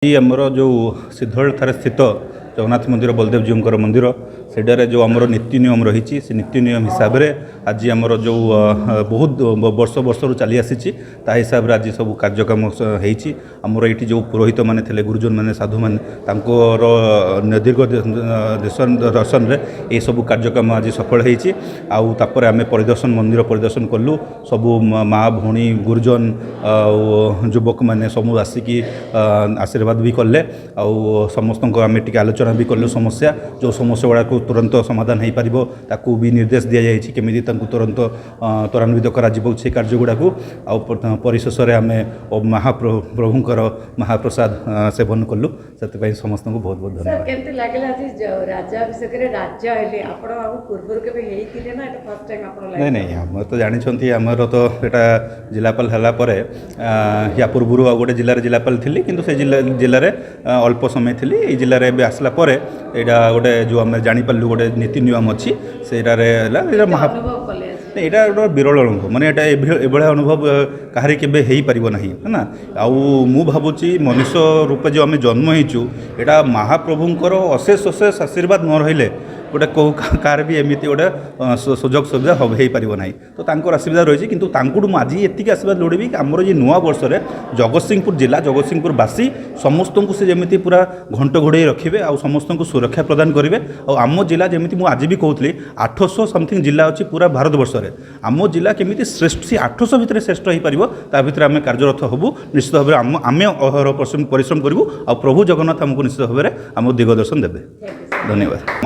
आमर जो सिद्धोल ठारे स्थित जगन्नाथ मंदिर बलदेव जी मंदिर सेठारे जो आमर नीति नियम रही से नीति नियम हिसाब से आज आमर जो बहुत वर्ष वर्ष चली आसी हिसाब से आज सब कार्यक्रम होमर ये जो पुरोहित मैंने थे गुरुजन मैंने साधु मैंने दीर्घ दर्शन में ये सब कार्यक्रम आज सफल होपर आम परिदर्शन मंदिर परिदर्शन कलु सबू माँ भौणी गुरुजन युवक मैंने सब आसिकी आशीर्वाद भी कले समस्त आम टी आलोचना भी कलु समस्या जो समस्या गुड़ाक तुरंत समाधान हो पार ताकू भी निर्देश दि जाएगी केमी तुरंत त्वरान्वित कर कार्य गुड़ाक परिशेष में आम महाप्रभुंर महाप्रसाद सेवन कलु से समस्त को बहुत बहुत धन्यवाद। नहीं नहीं आम तो जानते आमर तो यहाँ जिलापाल है या पूर्व आ गए जिले जिलापाल थी कि जिले में अल्प समय थी ये जिले में आसला यहाँ गोटे जो आम जापारू गोटे नीति नियम अच्छी से महा यहाँ गोटे विरल अनुभव माने ये अनुभव कहारी केबे हो पार ना है ना आउ भावुची मनुष्य रूपे जो आम जन्म होइचु यहाँ महाप्रभुंर अशेष अशेष आशीर्वाद न रही गोटे कौ कार भी एमती गोटे सुजोग सुविधा हो पार ना तो तांकर आशीर्वाद रही कि आज ये आशीर्वाद लोड़ी कि आमर ये नुआ वर्ष में जगतसिंहपुर जिला जगतसिंहपुरवासी समस्त को से जमी पूरा घंट घोड़े रखिए आ समस्त को सुरक्षा प्रदान करेंगे आम जिला जमी मुझे आज भी कहूली 800 समथिंग जिला अच्छी पूरा भारत वर्ष में आम जिला केमी श्रेष्ठ सी 800 भितर श्रेष्ठ हो पार भितर आम कार्यरत हबू निश्चित भाव आम अहर परिश्रम करूँ आ प्रभु जगन्नाथ आमको निश्चित भाव में आम दिगदर्शन देवे। धन्यवाद।